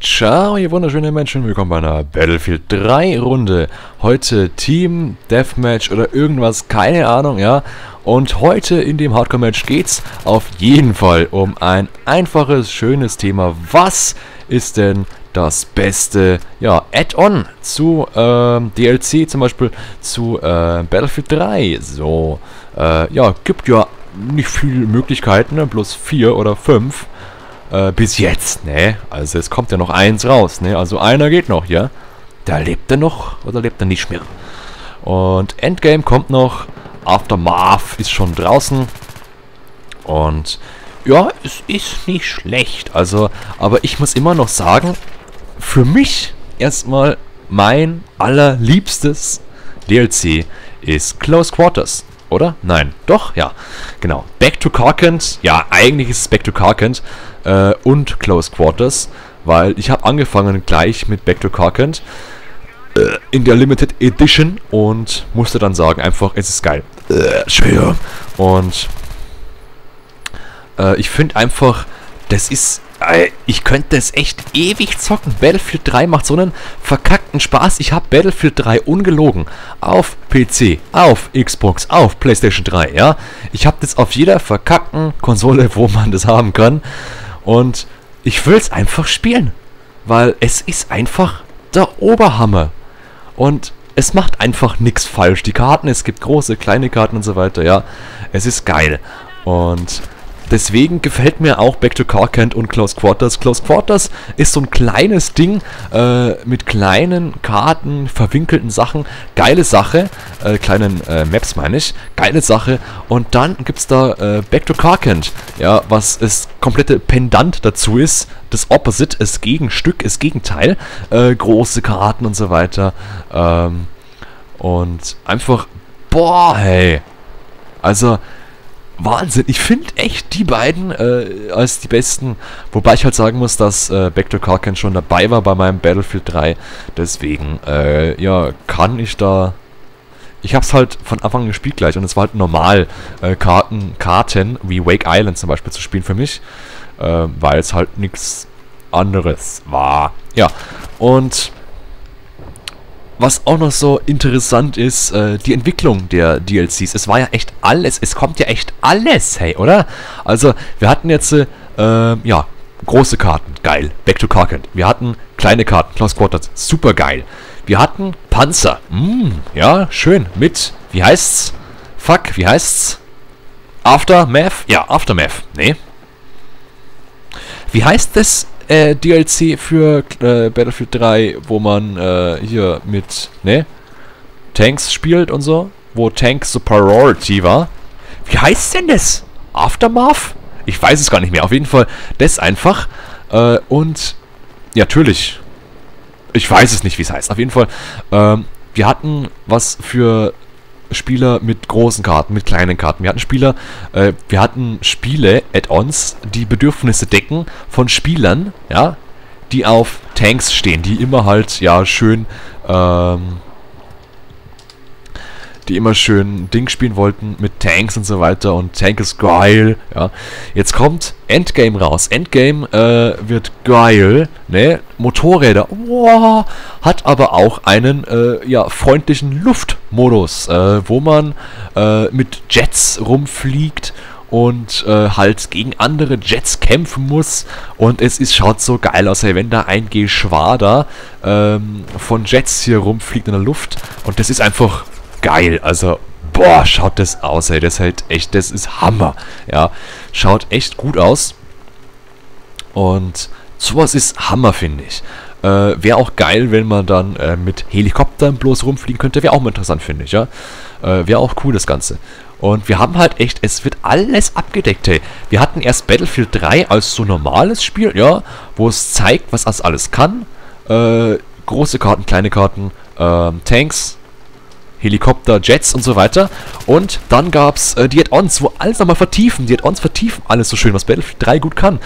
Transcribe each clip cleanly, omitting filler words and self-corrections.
Ciao, ihr wunderschönen Menschen, willkommen bei einer Battlefield 3 Runde. Heute Team, Deathmatch oder irgendwas, keine Ahnung, ja. Und heute in dem Hardcore-Match geht's auf jeden Fall um ein einfaches, schönes Thema. Was ist denn das beste, ja, Add-on zu DLC, zum Beispiel zu Battlefield 3? So, ja, gibt ja nicht viele Möglichkeiten, ne? Bloß 4 oder 5. Bis jetzt, ne? Also es kommt ja noch eins raus, ne? Also einer geht noch, ja? Da lebt er noch oder lebt er nicht mehr? Und Endgame kommt noch. Aftermath ist schon draußen. Und ja, es ist nicht schlecht. Also, aber ich muss immer noch sagen, für mich erstmal mein allerliebstes DLC ist Close Quarters. Oder? Nein. Doch? Ja. Genau. Back to Carcant. Ja, eigentlich ist es Back to Carcant und Close Quarters, weil ich habe angefangen gleich mit Back to Carcant in der Limited Edition und musste dann sagen, einfach, es ist geil. Schwer. Und ich finde einfach, das ist... Ich könnte es echt ewig zocken. Battlefield 3 macht so einen verkackten Spaß. Ich habe Battlefield 3 ungelogen auf PC, auf Xbox, auf PlayStation 3, ja. Ich habe das auf jeder verkackten Konsole, wo man das haben kann. Und ich will es einfach spielen. Weil es ist einfach der Oberhammer. Und es macht einfach nichts falsch. Die Karten, es gibt große, kleine Karten und so weiter, ja. Es ist geil. Und... deswegen gefällt mir auch Back to Carcant und Close Quarters. Close Quarters ist so ein kleines Ding mit kleinen Karten, verwinkelten Sachen. Geile Sache. Kleinen Maps meine ich. Geile Sache. Und dann gibt es da Back to Carcant. Ja, was das komplette Pendant dazu ist. Das Opposite, das Gegenstück, das Gegenteil. Große Karten und so weiter. Und einfach, boah, hey. Also... Wahnsinn, ich finde echt die beiden als die besten, wobei ich halt sagen muss, dass Back to Carcant schon dabei war bei meinem Battlefield 3, deswegen, ja, kann ich da, ich hab's halt von Anfang an gespielt gleich und es war halt normal, Karten wie Wake Island zum Beispiel zu spielen für mich, weil es halt nichts anderes war, ja, und... was auch noch so interessant ist, die Entwicklung der DLCs. Es war ja echt alles, es kommt ja echt alles, hey, oder? Also, wir hatten jetzt, ja, große Karten, geil, Back to Carcant. Wir hatten kleine Karten, Close Quarters, super geil. Wir hatten Panzer, ja, schön, mit, wie heißt's? Fuck, wie heißt's? Aftermath? Ja, Aftermath, nee. Wie heißt das? DLC für Battlefield 3, wo man hier mit Tanks spielt und so, wo Tank Superiority war. Wie heißt denn das? Aftermath? Ich weiß es gar nicht mehr. Auf jeden Fall das einfach. Und ja, natürlich. Ich weiß es nicht, wie es heißt. Auf jeden Fall, wir hatten was für Spieler mit großen Karten, mit kleinen Karten. Wir hatten Spiele, Add-ons, die Bedürfnisse decken von Spielern, ja, die auf Tanks stehen, die immer halt, ja, schön, die immer schön Ding spielen wollten mit Tanks und so weiter und Tank ist geil, ja. Jetzt kommt Endgame raus. Endgame wird geil, ne? Motorräder, wow, hat aber auch einen, ja, freundlichen Luftmodus, wo man mit Jets rumfliegt und halt gegen andere Jets kämpfen muss und schaut so geil aus, hey, wenn da ein Geschwader von Jets hier rumfliegt in der Luft und das ist einfach geil, also, boah, schaut das aus, ey, das ist halt echt, das ist Hammer, ja, schaut echt gut aus und sowas ist Hammer, finde ich. Wäre auch geil, wenn man dann mit Helikoptern bloß rumfliegen könnte, wäre auch mal interessant, finde ich, ja, wäre auch cool, das Ganze. Und wir haben halt echt, es wird alles abgedeckt, hey. Wir hatten erst Battlefield 3 als so normales Spiel, ja, wo es zeigt, was das alles kann, große Karten, kleine Karten, Tanks, Helikopter, Jets und so weiter. Und dann gab es die Add-ons, wo alles nochmal vertiefen. Die Add-ons vertiefen alles so schön, was Battlefield 3 gut kann.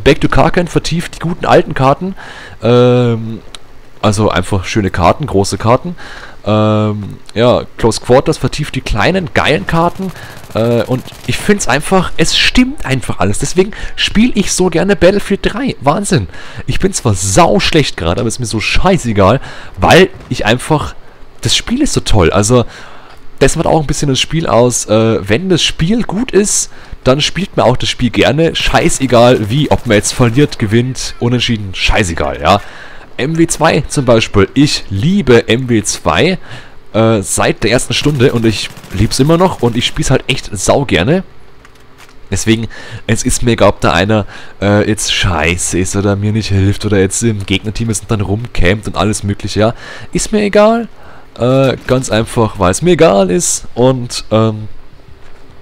Back to Carcant vertieft die guten alten Karten. Also einfach schöne Karten, große Karten. Ja, Close Quarters vertieft die kleinen, geilen Karten. Und ich finde es einfach, es stimmt einfach alles. Deswegen spiele ich so gerne Battlefield 3. Wahnsinn. Ich bin zwar sau schlecht gerade, aber ist mir so scheißegal, weil ich einfach, das Spiel ist so toll. Also, das macht auch ein bisschen das Spiel aus. Wenn das Spiel gut ist, dann spielt man auch das Spiel gerne. Scheißegal wie, ob man jetzt verliert, gewinnt, unentschieden, scheißegal, ja. MW2 zum Beispiel. Ich liebe MW2 seit der ersten Stunde und ich liebe es immer noch und ich spiele es halt echt sau gerne. Deswegen, es ist mir egal, ob da einer jetzt scheiße ist oder mir nicht hilft oder jetzt im Gegnerteam ist und dann rumcampt und alles mögliche, ja. Ist mir egal. Ganz einfach, weil es mir egal ist und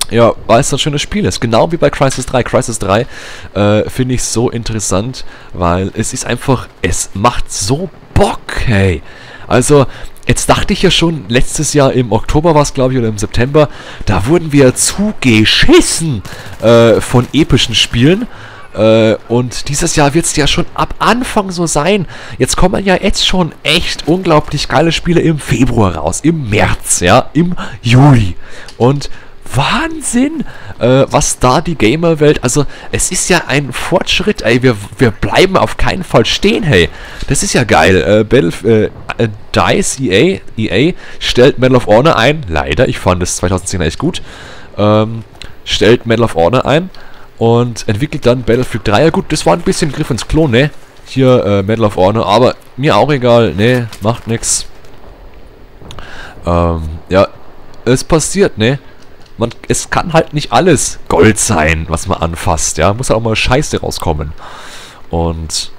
ja, weil es ein schönes Spiel ist. Genau wie bei Crysis 3. Crysis 3 finde ich so interessant, weil es ist einfach, es macht so Bock, hey. Also, jetzt dachte ich ja schon, letztes Jahr im Oktober war es, glaube ich, oder im September, da wurden wir zugeschissen von epischen Spielen. Und dieses Jahr wird es ja schon ab Anfang so sein. Jetzt kommen ja jetzt schon echt unglaublich geile Spiele im Februar raus, im März, ja, im Juli. Und Wahnsinn, was da die Gamer-Welt, also es ist ja ein Fortschritt, ey, wir bleiben auf keinen Fall stehen, hey. Das ist ja geil. DICE, EA stellt Medal of Honor ein, leider, ich fand das 2010 echt gut, stellt Medal of Honor ein und entwickelt dann Battlefield 3. Ja gut, das war ein bisschen Griff ins Klo, ne? Hier Medal of Honor, aber mir auch egal, ne? Macht nix. Ja, es passiert, ne? Es kann halt nicht alles Gold sein, was man anfasst, ja? Muss halt auch mal Scheiße rauskommen. Und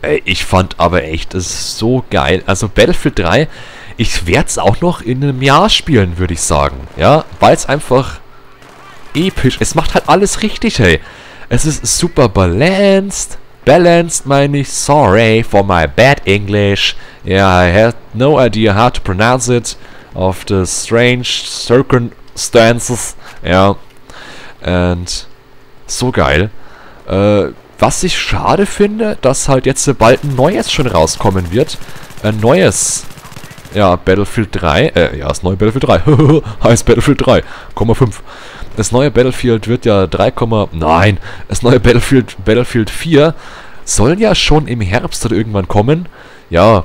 ey, ich fand aber echt, es ist so geil. Also Battlefield 3, ich werde es auch noch in einem Jahr spielen, würde ich sagen, ja? Weil es einfach episch. Es macht halt alles richtig, hey. Es ist super balanced. Balanced meine ich. Sorry for my bad English. Yeah, I had no idea how to pronounce it. Of the strange circumstances. Ja. Und so geil. Was ich schade finde, dass halt jetzt bald ein neues schon rauskommen wird. Ein neues. Ja, Battlefield 3. Ja, das neue Battlefield 3. Heißt Battlefield 3,5. Das neue Battlefield wird ja 3, nein, das neue Battlefield 4 soll ja schon im Herbst oder irgendwann kommen. Ja,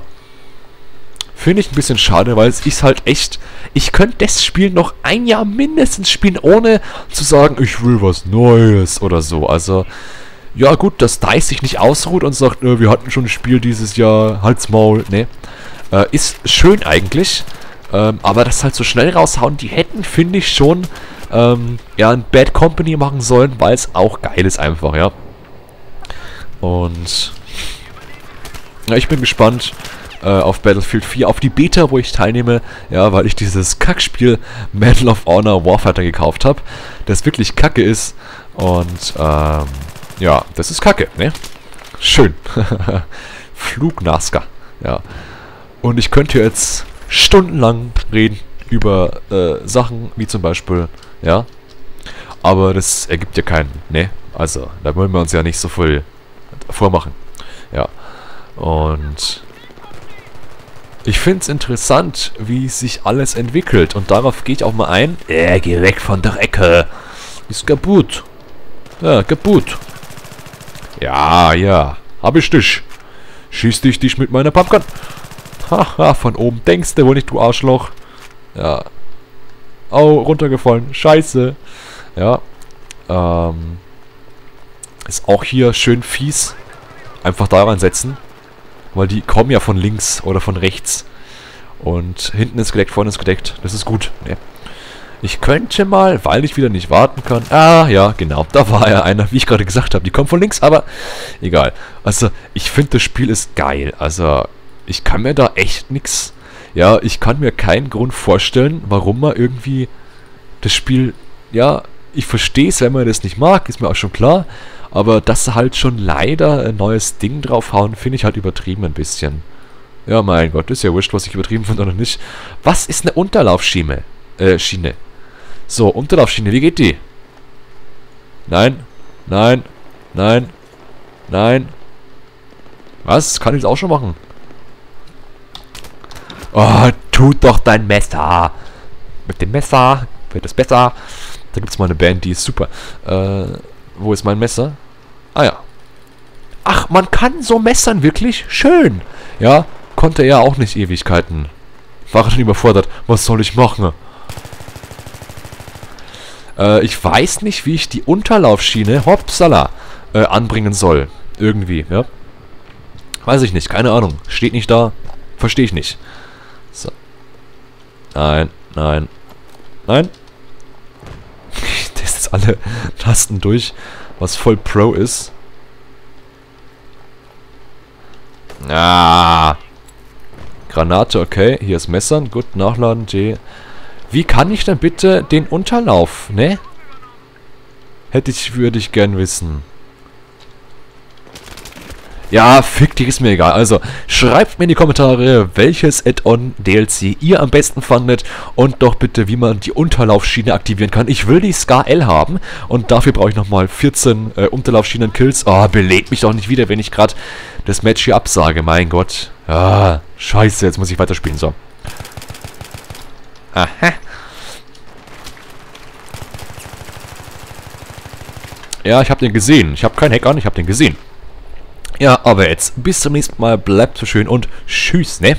finde ich ein bisschen schade, weil es ist halt echt, ich könnte das Spiel noch ein Jahr mindestens spielen, ohne zu sagen, ich will was Neues oder so. Also, ja gut, dass DICE sich nicht ausruht und sagt, wir hatten schon ein Spiel dieses Jahr, halt's Maul, ne. Ist schön eigentlich, aber das halt so schnell raushauen, die hätten, finde ich schon, ja, ein Bad Company machen sollen, weil es auch geil ist einfach, ja. Und ja, ich bin gespannt auf Battlefield 4, auf die Beta, wo ich teilnehme, ja, weil ich dieses Kackspiel Medal of Honor Warfighter gekauft habe, das wirklich kacke ist und ja, das ist kacke, ne? Schön. Flugnasker, ja. Und ich könnte jetzt stundenlang reden über Sachen wie zum Beispiel, ja, aber das ergibt ja keinen, ne? Also, da wollen wir uns ja nicht so viel vormachen, ja. Und ich finde es interessant, wie sich alles entwickelt und darauf gehe ich auch mal ein. Geh weg von der Ecke. Ist kaputt. Ja, kaputt. Ja, ja, hab ich dich. Schieß dich mit meiner Pumpgun. Haha, von oben denkst du wohl nicht, du Arschloch. Ja. Oh, runtergefallen. Scheiße. Ja. Ist auch hier schön fies. Einfach daran setzen. Weil die kommen ja von links oder von rechts. Und hinten ist gedeckt, vorne ist gedeckt. Das ist gut. Ja. Ich könnte mal, weil ich wieder nicht warten kann. Ah, ja, genau. Da war ja einer, wie ich gerade gesagt habe. Die kommt von links, aber egal. Also, ich finde, das Spiel ist geil. Also, ich kann mir da echt nichts... Ja, ich kann mir keinen Grund vorstellen, warum man irgendwie das Spiel... Ja, ich verstehe es, wenn man das nicht mag, ist mir auch schon klar. Aber dass sie halt schon leider ein neues Ding draufhauen, finde ich halt übertrieben ein bisschen. Ja, mein Gott, ist ja wurscht, was ich übertrieben finde oder nicht. Was ist eine Unterlaufschiene? Schiene. So, Unterlaufschiene, wie geht die? Nein, nein, nein, nein. Was? Kann ich das auch schon machen? Oh, tut doch dein Messer. Mit dem Messer wird es besser. Da gibt es mal eine Band, die ist super. Wo ist mein Messer? Ah ja. Ach, man kann so messern, wirklich? Schön. Ja, konnte er auch nicht Ewigkeiten. War schon überfordert. Was soll ich machen? Ich weiß nicht, wie ich die Unterlaufschiene, hoppsala, anbringen soll. Irgendwie, ja. Weiß ich nicht, keine Ahnung. Steht nicht da. Verstehe ich nicht. So. Nein, nein, nein. Ich teste jetzt alle Tasten durch, was voll Pro ist. Ah. Granate, okay. Hier ist Messern. Gut, nachladen, G. Wie kann ich denn bitte den Unterlauf, ne? Würde ich gern wissen. Ja, fick dich, ist mir egal. Also, schreibt mir in die Kommentare, welches Add-on DLC ihr am besten fandet und doch bitte, wie man die Unterlaufschiene aktivieren kann. Ich will die Scar-L haben und dafür brauche ich nochmal 14 Unterlaufschienen-Kills. Ah, belebt mich doch nicht wieder, wenn ich gerade das Match hier absage. Mein Gott. Ah, scheiße, jetzt muss ich weiterspielen. So. Aha. Ja, ich habe den gesehen. Ich habe keinen Hack an, ich habe den gesehen. Ja, aber jetzt bis zum nächsten Mal. Bleibt so schön und tschüss, ne?